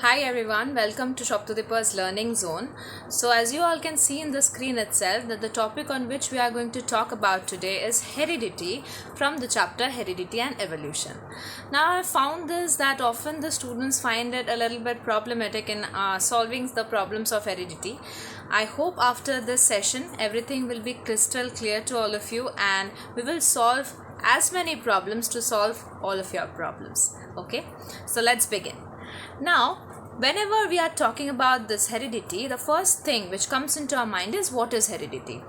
Hi everyone, welcome to Shoptudipa's Learning Zone. So as you all can see in the screen itself that the topic on which we are going to talk about today is heredity from the chapter Heredity and Evolution. Now I found this that often the students find it a little bit problematic in solving the problems of heredity. I hope after this session everything will be crystal clear to all of you and we will solve as many problems to solve all of your problems. Okay, so let's begin. Now, whenever we are talking about this heredity, the first thing which comes into our mind is what is heredity?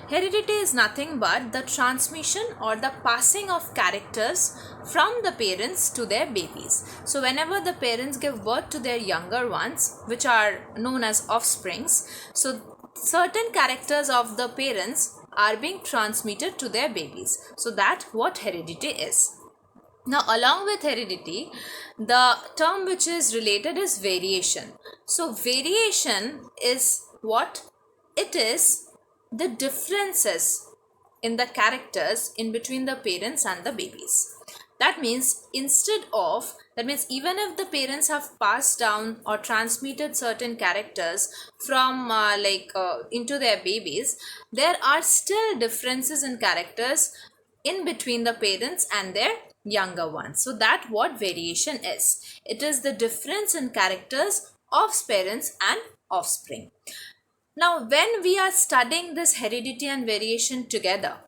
Heredity is nothing but the transmission or the passing of characters from the parents to their babies. So, whenever the parents give birth to their younger ones, which are known as offsprings, so certain characters of the parents are being transmitted to their babies. So, that's what heredity is. Now, along with heredity, the term which is related is variation. So, variation is what? It is the differences in the characters in between the parents and the babies. That means even if the parents have passed down or transmitted certain characters from into their babies, there are still differences in characters in between the parents and their younger ones. So that what variation is. It is the difference in characters of parents and offspring. Now when we are studying this heredity and variation together,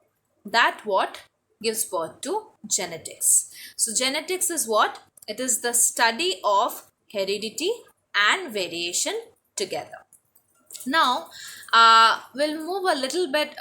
that what gives birth to genetics. So genetics is what? It is the study of heredity and variation together. Now, we'll move a little bit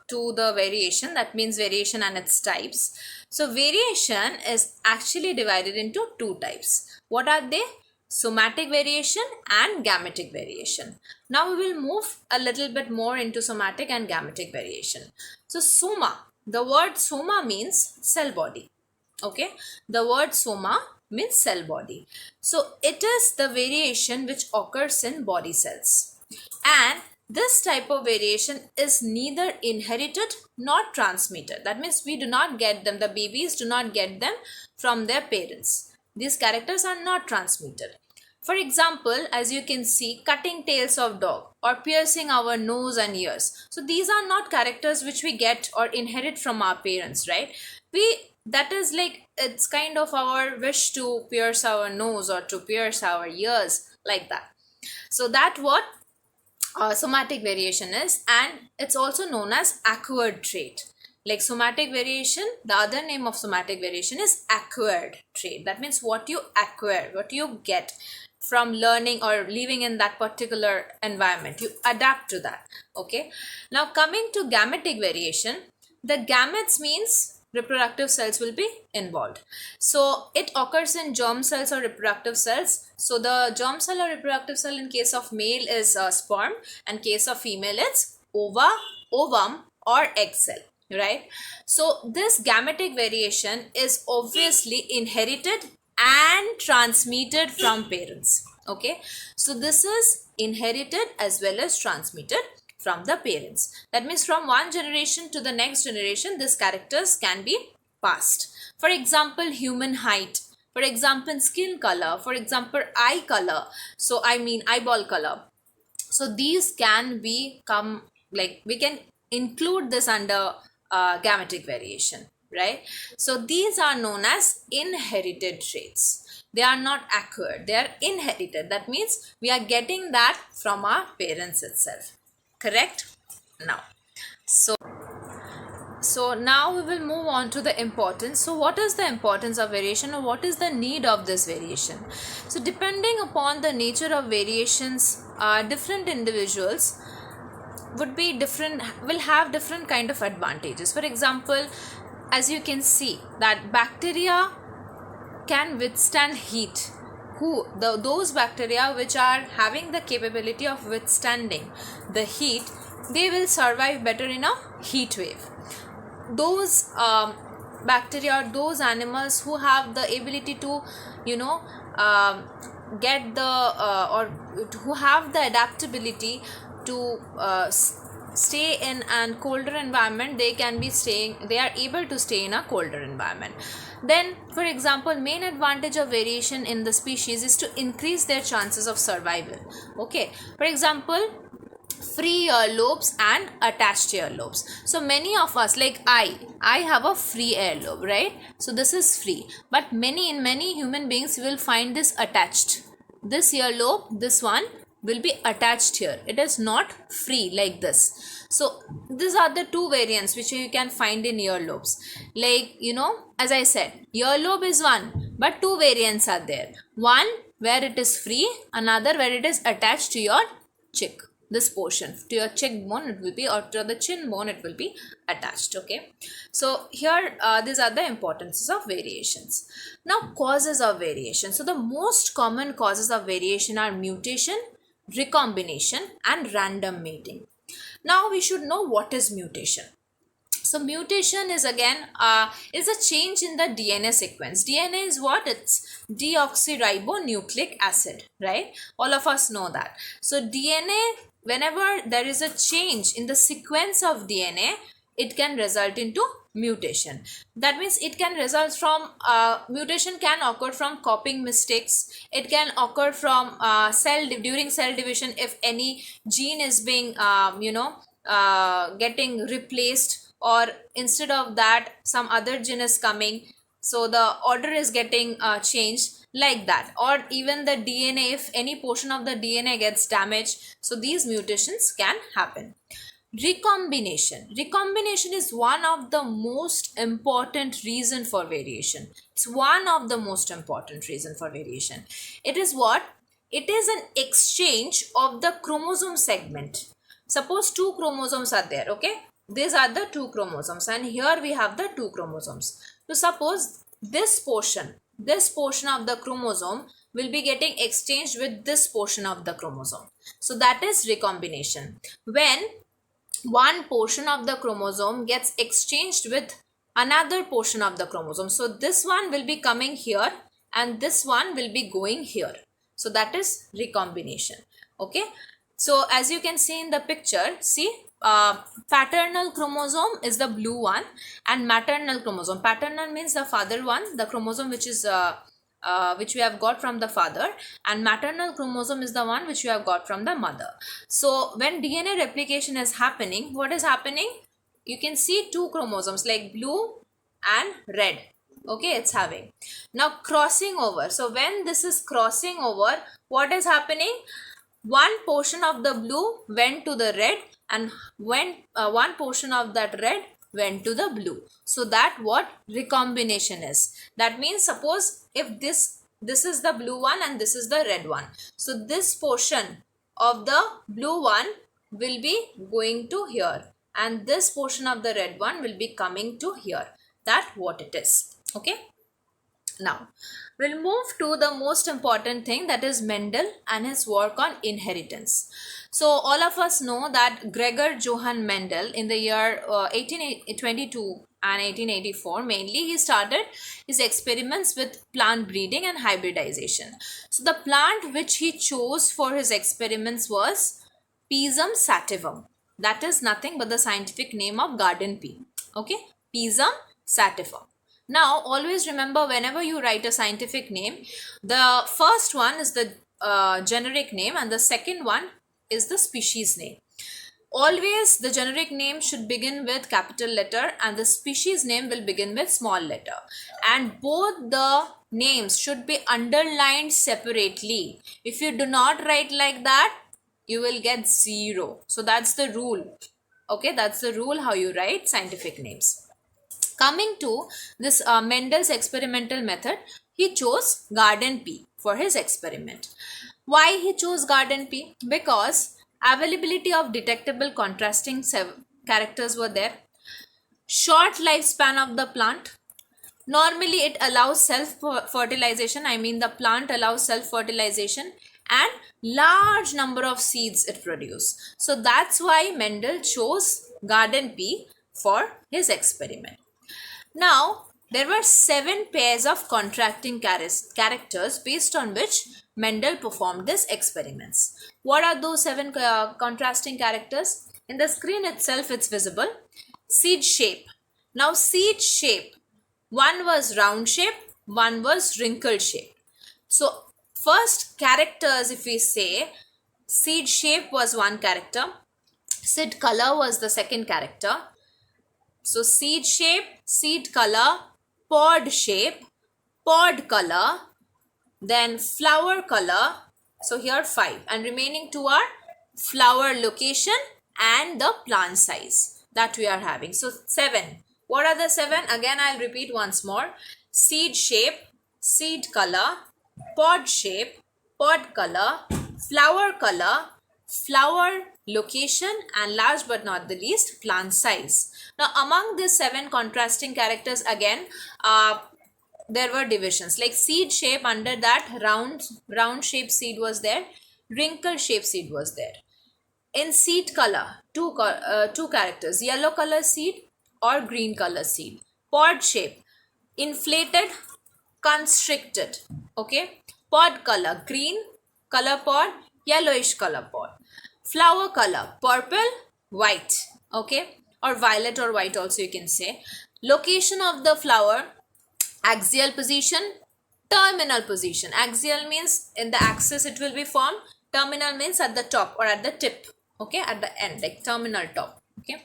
to the variation, that means variation and its types. So, variation is actually divided into two types. What are they? Somatic variation and gametic variation. Now, we will move a little bit more into somatic and gametic variation. So, soma, the word soma means cell body. Okay, the word soma means cell body. So, it is the variation which occurs in body cells. And this type of variation is neither inherited nor transmitted. That means we do not get them, the babies do not get them from their parents. These characters are not transmitted. For example, as you can see, cutting tails of dog or piercing our nose and ears. So these are not characters which we get or inherit from our parents, right? That is like, it's kind of our wish to pierce our nose or to pierce our ears, like that. So that what somatic variation is, and it's also known as acquired trait. Like somatic variation, the other name of somatic variation is acquired trait. That means what you acquire, what you get from learning or living in that particular environment, you adapt to that. Okay, now coming to gametic variation, the gametes means reproductive cells will be involved. So it occurs in germ cells or reproductive cells. So the germ cell or reproductive cell in case of male is sperm, and case of female it's ova, ovum or egg cell, right? So this gametic variation is obviously inherited and transmitted from parents. Okay, so this is inherited as well as transmitted from the parents. That means from one generation to the next generation, these characters can be passed. For example, human height, for example, skin color, for example, eye color. So I mean eyeball color. So these can become, like, we can include this under gametic variation, right? So these are known as inherited traits. They are not acquired, they are inherited. That means we are getting that from our parents itself. Correct? Now, so now we will move on to the importance. So what is the importance of variation, or what is the need of this variation? So depending upon the nature of variations, different individuals will have different kind of advantages. For example, as you can see that bacteria can withstand heat. Those bacteria which are having the capability of withstanding the heat, they will survive better in a heat wave. Those bacteria, those animals who have the ability to get the or who have the adaptability to stay in a colder environment, they are able to stay in a colder environment. Then, for example, main advantage of variation in the species is to increase their chances of survival. Okay, for example, free earlobes and attached earlobes. So many of us, like I have a free earlobe, right? So this is free, but many human beings will find this attached. This earlobe, this one will be attached here. It is not free like this. So these are the two variants which you can find in earlobes. Like, as I said, earlobe is one, but two variants are there. One where it is free, another where it is attached to your cheek. This portion to your cheekbone it will be, or to the chin bone it will be attached. Okay, so here these are the importances of variations. Now, causes of variation. So the most common causes of variation are mutation, recombination, and random mating. Now we should know what is mutation. So mutation is again is a change in the DNA sequence. DNA is what? It's deoxyribonucleic acid, right? All of us know that. So DNA, whenever there is a change in the sequence of DNA, it can result into mutation. That means it can result from mutation can occur from copying mistakes. It can occur from during cell division, if any gene is being getting replaced, or instead of that some other gene is coming, so the order is getting changed, like that. Or even the DNA, if any portion of the DNA gets damaged, so these mutations can happen. Recombination is one of the most important reason for variation. It's one of the most important reason for variation. It is what? It is an exchange of the chromosome segment. Suppose two chromosomes are there. Okay, these are the two chromosomes, and here we have the two chromosomes. So suppose this portion of the chromosome will be getting exchanged with this portion of the chromosome. So that is recombination. When one portion of the chromosome gets exchanged with another portion of the chromosome, so this one will be coming here and this one will be going here. So that is recombination. Okay, so as you can see in the picture, see, paternal chromosome is the blue one, and maternal chromosome, paternal means the father one, the chromosome which is which we have got from the father, and maternal chromosome is the one which we have got from the mother. So when DNA replication is happening, what is happening? You can see two chromosomes like blue and red. Okay, it's having. Now crossing over. So when this is crossing over, what is happening? One portion of the blue went to the red, and when one portion of that red went to the blue. So that what recombination is. That means suppose if this is the blue one and this is the red one. So this portion of the blue one will be going to here, and this portion of the red one will be coming to here. That what it is. Okay. Now we'll move to the most important thing, that is Mendel and his work on inheritance. So all of us know that Gregor Johann Mendel in the year 1822 and 1884 mainly, he started his experiments with plant breeding and hybridization. So the plant which he chose for his experiments was Pisum sativum. That is nothing but the scientific name of garden pea. Okay, Pisum sativum. Now always remember, whenever you write a scientific name, the first one is the generic name and the second one is the species name. Always the generic name should begin with capital letter and the species name will begin with small letter, and both the names should be underlined separately. If you do not write like that, you will get 0. So that's the rule. Okay, that's the rule how you write scientific names. Coming to this Mendel's experimental method, he chose garden pea for his experiment. Why he chose garden pea? Because availability of detectable contrasting characters were there. Short lifespan of the plant. Normally it allows self-fertilization. I mean the plant allows self-fertilization, and large number of seeds it produces. So that's why Mendel chose garden pea for his experiment. Now, there were 7 pairs of contrasting characters based on which Mendel performed these experiments. What are those 7 contrasting characters? In the screen itself, it's visible. Seed shape. Now, seed shape. One was round shape, one was wrinkled shape. So, first characters, if we say, seed shape was one character, seed color was the second character. So, seed shape, seed color, pod shape, pod color, then flower color. So, here 5, and remaining 2 are flower location and the plant size that we are having. So, 7. What are the 7? Again, I'll repeat once more. Seed shape, seed color, pod shape, pod color, flower color, flower location, and last but not the least, plant size. Now, among these 7 contrasting characters, again, there were divisions. Like seed shape, under that round shaped seed was there, wrinkle shaped seed was there. In seed color, two characters, yellow color seed or green color seed. Pod shape, inflated, constricted. Okay. Pod color, green color pod, yellowish color pod. Flower color, purple, white. Okay, or violet or white also you can say. Location of the flower, axial position, terminal position. Axial means in the axis it will be formed. Terminal means at the top or at the tip. Okay, at the end, like terminal top. Okay.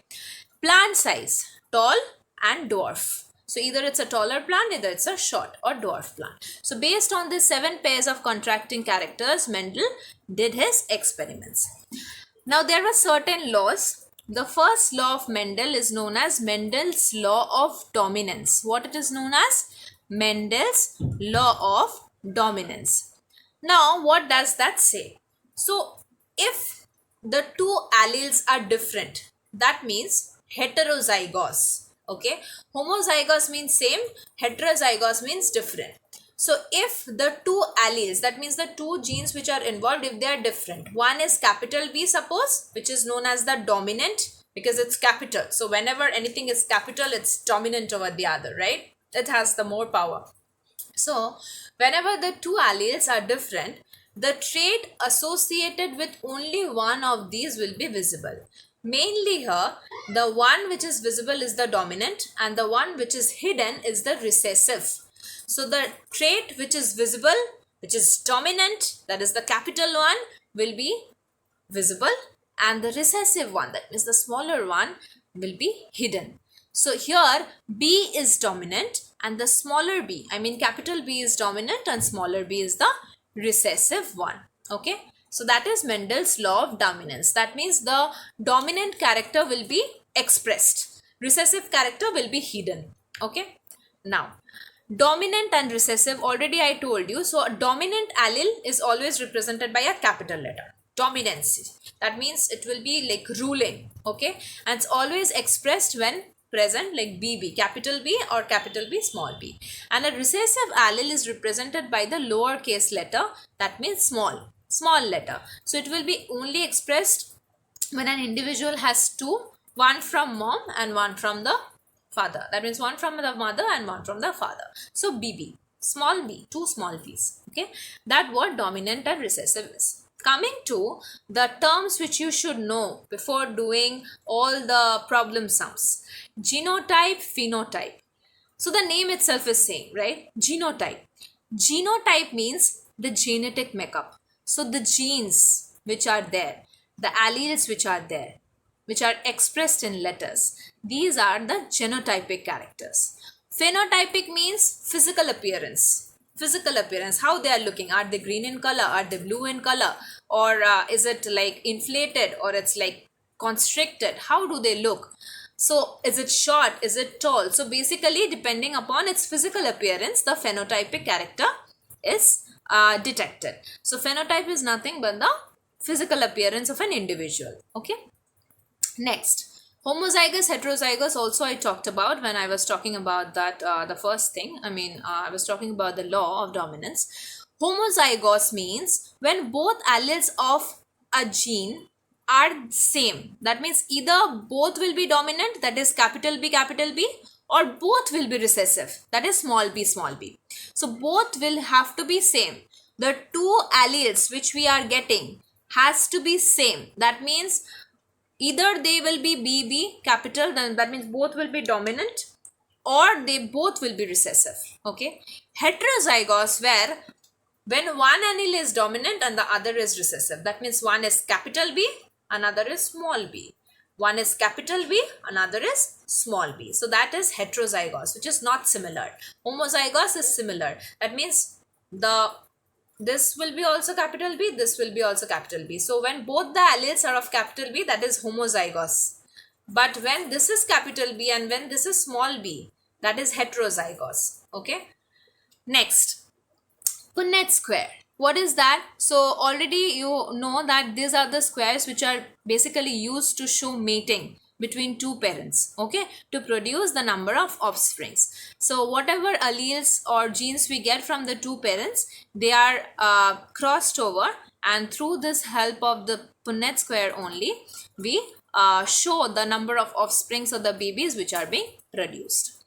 Plant size, tall and dwarf. So either it's a taller plant, either it's a short or dwarf plant. So based on these 7 pairs of contracting characters, Mendel did his experiments. Now there were certain laws. The first law of Mendel is known as Mendel's law of dominance. What it is known as? Mendel's law of dominance. Now what does that say? So if the 2 alleles are different, that means heterozygous. Okay, homozygous means same, heterozygous means different. So if the 2 alleles, that means the 2 genes which are involved, if they are different, one is capital B, suppose, which is known as the dominant because it's capital. So whenever anything is capital, it's dominant over the other, right? It has the more power. So whenever the 2 alleles are different, the trait associated with only one of these will be visible. Mainly here, the one which is visible is the dominant and the one which is hidden is the recessive. So the trait which is visible, which is dominant, that is the capital one, will be visible, and the recessive one, that means the smaller one, will be hidden. So here B is dominant and the smaller b, I mean capital B is dominant and smaller b is the recessive one. Okay. So that is Mendel's law of dominance. That means the dominant character will be expressed. Recessive character will be hidden. Okay. Now, dominant and recessive, already I told you. So, a dominant allele is always represented by a capital letter. Dominance. That means it will be like ruling. Okay. And it's always expressed when present, like BB, capital B or capital B, small b. And a recessive allele is represented by the lowercase letter. That means small letter. So it will be only expressed when an individual has 2, one from mom and one from the father. That means one from the mother and one from the father. So BB, small b, 2 small b's. Okay, that what dominant and recessive is. Coming to the terms which you should know before doing all the problem sums. Genotype, phenotype. So the name itself is saying, right? Genotype. Genotype means the genetic makeup. So the genes which are there, the alleles which are there, which are expressed in letters, these are the genotypic characters. Phenotypic means physical appearance. Physical appearance, how they are looking. Are they green in color? Are they blue in color? Or is it like inflated or it's like constricted? How do they look? So is it short? Is it tall? So basically depending upon its physical appearance, the phenotypic character is detected. So phenotype is nothing but the physical appearance of an individual. Okay. Next, homozygous, heterozygous also I talked about when I was talking about that the first thing. I was talking about the law of dominance. Homozygous means when both alleles of a gene are same. That means either both will be dominant, that is capital B, or both will be recessive, that is small b, small b. So both will have to be same. The 2 alleles which we are getting has to be same. That means Either they will be BB capital, then that means both will be dominant, or they both will be recessive. Okay. Heterozygous, where when one allele is dominant and the other is recessive, that means one is capital B, another is small b. One is capital B, another is small b. So that is heterozygous, which is not similar. Homozygous is similar. That means this will be also capital B, this will be also capital B. So when both the alleles are of capital B, that is homozygous. But when this is capital B and when this is small b, that is heterozygous. Okay. Next, Punnett square. What is that? So already you know that these are the squares which are basically used to show mating between two parents, okay, to produce the number of offsprings. So whatever alleles or genes we get from the two parents, they are crossed over, and through this help of the Punnett square only, we show the number of offsprings of the babies which are being produced.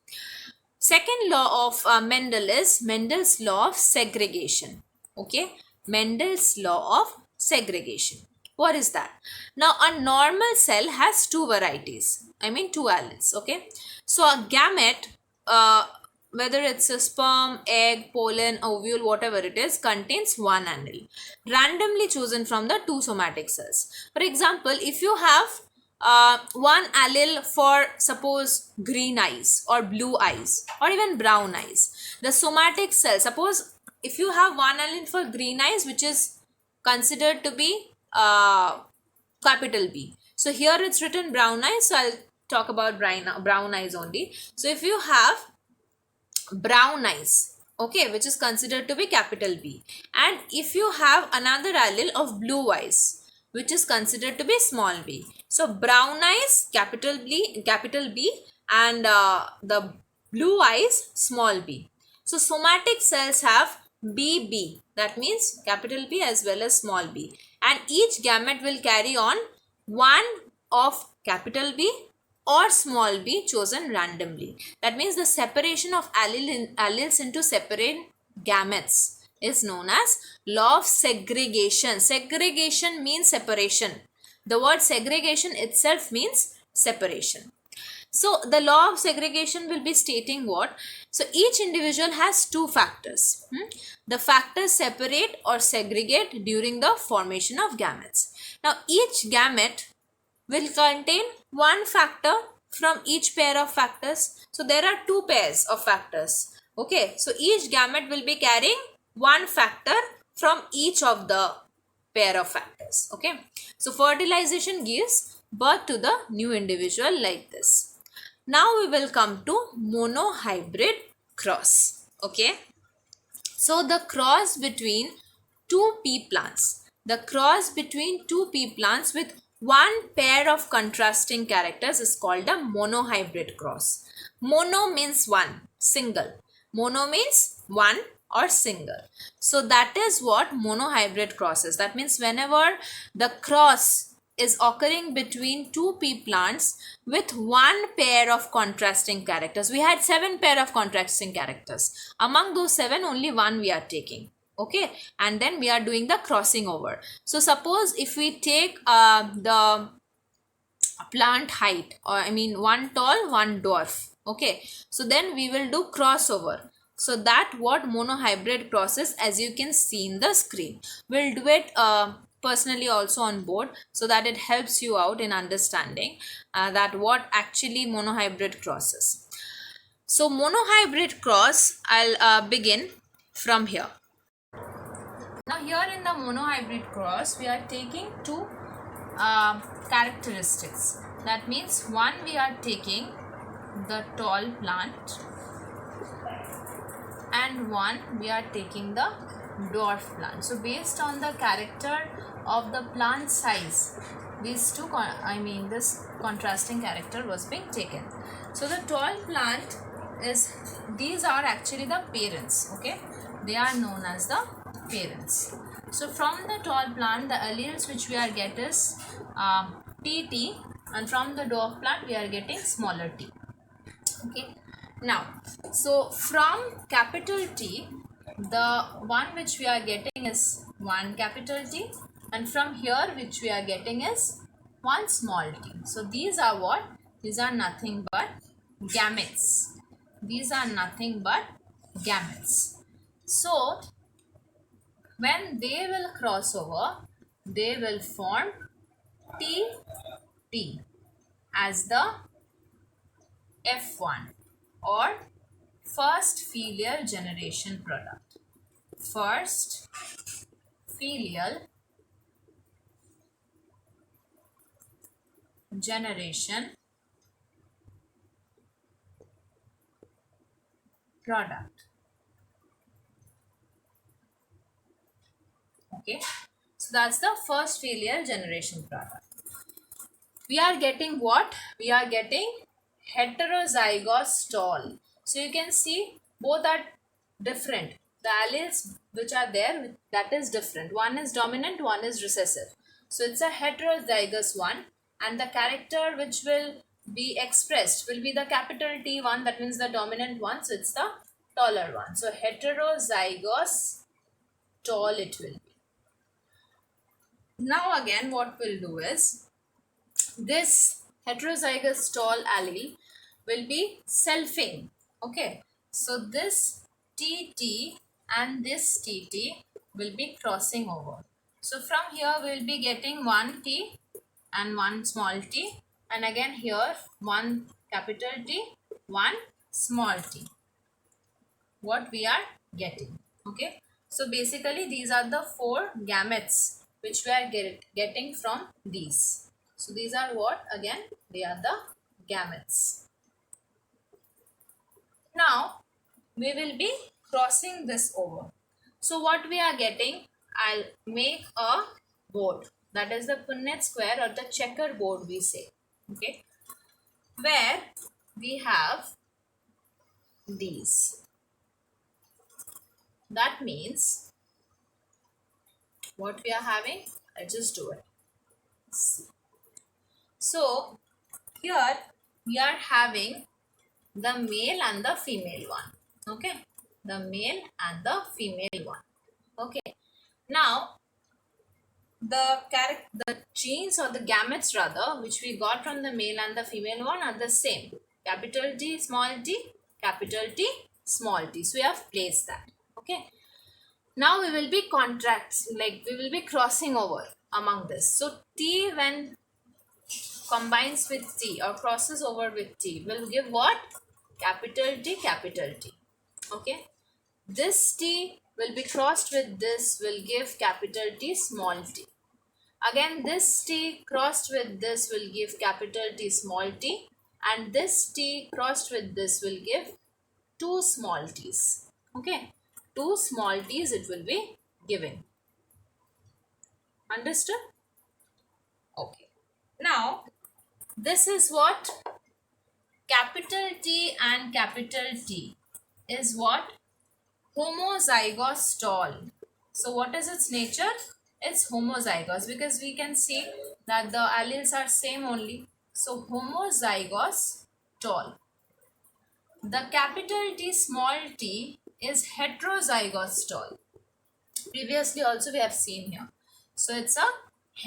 Second law of Mendel is Mendel's law of segregation. Okay, Mendel's law of segregation. What is that? Now, a normal cell has two varieties. I mean, two alleles. Okay, so a gamete, whether it's a sperm, egg, pollen, ovule, whatever it is, contains one allele, randomly chosen from the two somatic cells. For example, if you have one allele for suppose green eyes or blue eyes or even brown eyes, the somatic cell, suppose if you have one allele for green eyes which is considered to be capital B. So here it's written brown eyes, so I'll talk about brown eyes only. So if you have brown eyes, okay, which is considered to be capital B, and if you have another allele of blue eyes which is considered to be small b. So brown eyes capital B, and the blue eyes small b. So somatic cells have BB, that means capital B as well as small b, and each gamete will carry on one of capital B or small b chosen randomly. That means the separation of alleles into separate gametes is known as law of segregation. Segregation means separation. The word segregation itself means separation. So the law of segregation will be stating what? So each individual has two factors. The factors separate or segregate during the formation of gametes. Now each gamete will contain one factor from each pair of factors. So there are two pairs of factors. Okay, so each gamete will be carrying one factor from each of the pair of factors. Okay, so fertilization gives birth to the new individual like this. Now we will come to monohybrid cross. Okay, so the cross between two pea plants, the cross between two pea plants with one pair of contrasting characters is called a monohybrid cross. Mono means one, single. Mono means one or single. So that is what monohybrid cross is. That means whenever the cross is occurring between two pea plants with one pair of contrasting characters. We had 7 pair of contrasting characters. Among those 7, only one we are taking. Okay, and then we are doing the crossing over. So suppose if we take the plant height, or I mean one tall, one dwarf. Okay, so then we will do crossover. So that what monohybrid cross is, as you can see in the screen. We'll do it personally also on board, so that it helps you out in understanding that what actually monohybrid cross is. So monohybrid cross, I'll begin from here. Now here in the monohybrid cross, we are taking two characteristics. That means one, we are taking the tall plant, and one we are taking the dwarf plant. So based on the character of the plant size, these two this contrasting character was being taken. So the tall plant is, these are actually the parents. Okay, they are known as the parents. So from the tall plant, the alleles which we are getting is TT, and from the dwarf plant we are getting smaller t. Okay, now so from capital T, the one which we are getting is 1 capital T, and from here which we are getting is one small t. So these are what? These are nothing but gametes. These are nothing but gametes. So when they will cross over, they will form T as the F1 or first filial generation product. First filial generation product. Okay, so that's the first filial generation product. We are getting what? We are getting heterozygous stall. So you can see both are different. The alleles which are there, that is different. One is dominant, one is recessive. So it's a heterozygous one, and the character which will be expressed will be the capital T one, that means the dominant one. So it's the taller one. So heterozygous tall it will be. Now again what we'll do is, this heterozygous tall allele will be selfing. Okay, so this TT and this TT will be crossing over. So from here we will be getting one T and one small t, and again here one capital T, one small t. What we are getting. Okay, so basically these are the four gametes which we are getting from these. So these are what? Again, they are the gametes. Now we will be crossing this over. So what we are getting, I'll make a board, that is the Punnett square or the checker board we say. Okay, where we have these. That means what we are having, I just do it. See. So here we are having the male and the female one. Okay, the male and the female one. Okay, now the genes or the gametes rather which we got from the male and the female one are the same. Capital T, small t, capital T, small t. So we have placed that. Okay, now we will be we will be crossing over among this. So T when combines with T or crosses over with T will give what? Capital T, capital T. Okay, this T will be crossed with this will give capital T, small t. Again this T crossed with this will give capital T, small t, and this T crossed with this will give two small t's. Okay, two small t's it will be giving. Understood? Okay, now this is what? Capital T and capital T is what? Homozygous tall. So what is its nature? It's homozygous because we can see that the alleles are same only. So homozygous tall. The capital T small t is heterozygous tall. Previously also we have seen here. So it's a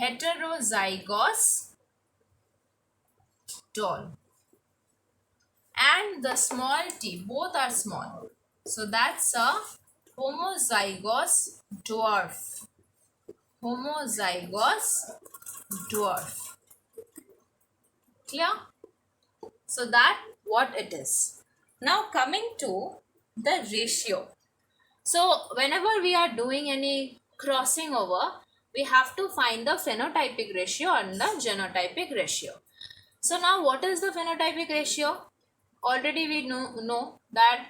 heterozygous tall. And the small t, both are small. So that's a homozygous dwarf. Homozygous dwarf. Clear? So that what it is. Now coming to the ratio. So whenever we are doing any crossing over, we have to find the phenotypic ratio and the genotypic ratio. So now what is the phenotypic ratio? Already we know that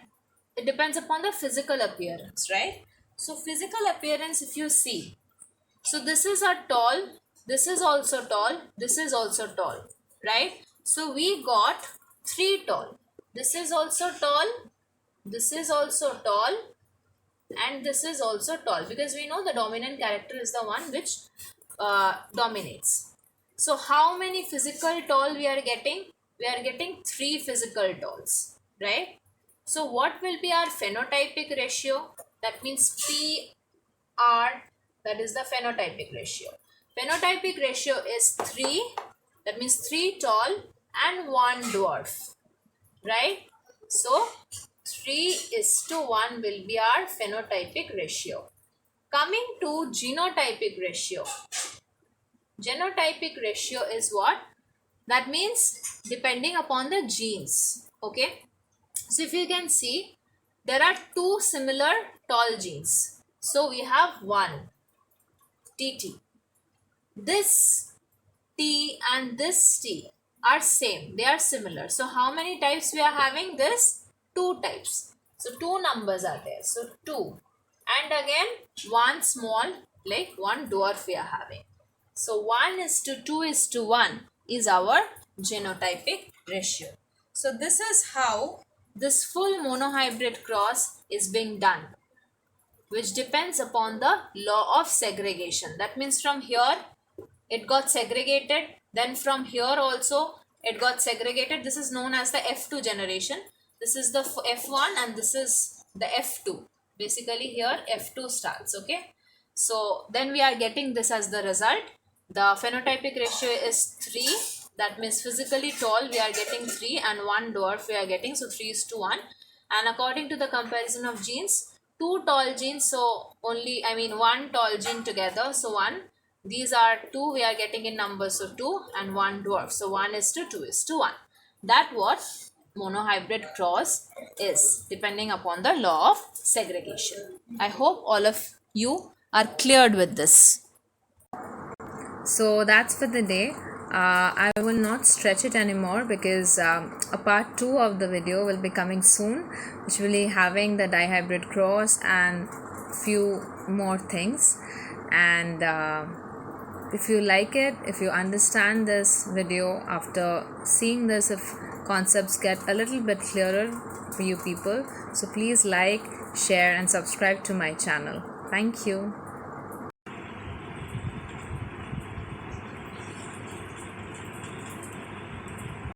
it depends upon the physical appearance, right? So physical appearance, if you see, so this is a tall, this is also tall, this is also tall, right? So we got three tall. This is also tall, this is also tall, and this is also tall, because we know the dominant character is the one which dominates. So how many physical tall we are getting? We are getting three physical talls, right? So what will be our phenotypic ratio? That means PR, that is the phenotypic ratio. Phenotypic ratio is 3 That means 3 tall and 1 dwarf, right? So 3:1 will be our phenotypic ratio. Coming to genotypic ratio. Genotypic ratio is what? That means depending upon the genes. Okay. So if you can see, there are two similar tall genes. So we have one TT. This T and this T are same. They are similar. So how many types we are having? This two types. So two numbers are there. So 2. And again one small, like one dwarf we are having. So 1:2:1 is our genotypic ratio. So this is how this full monohybrid cross is being done, which depends upon the law of segregation. That means from here it got segregated, then from here also it got segregated. This is known as the F2 generation. This is the F1 and this is the F2. Basically here F2 starts. Okay, so then we are getting this as the result. The phenotypic ratio is 3. That means physically tall we are getting 3 and 1 dwarf we are getting, so 3:1. And according to the comparison of genes, 2 tall genes, so only, I mean 1 tall gene together, so 1. These are 2 we are getting in numbers, so 2, and 1 dwarf, so 1:2:1. That what monohybrid cross is, depending upon the law of segregation. I hope all of you are cleared with this. So that's for the day. I will not stretch it anymore because a part 2 of the video will be coming soon, which will be having the dihybrid cross and few more things. And if you like it, if you understand this video after seeing this, if concepts get a little bit clearer for you people, so please like, share and subscribe to my channel. Thank you.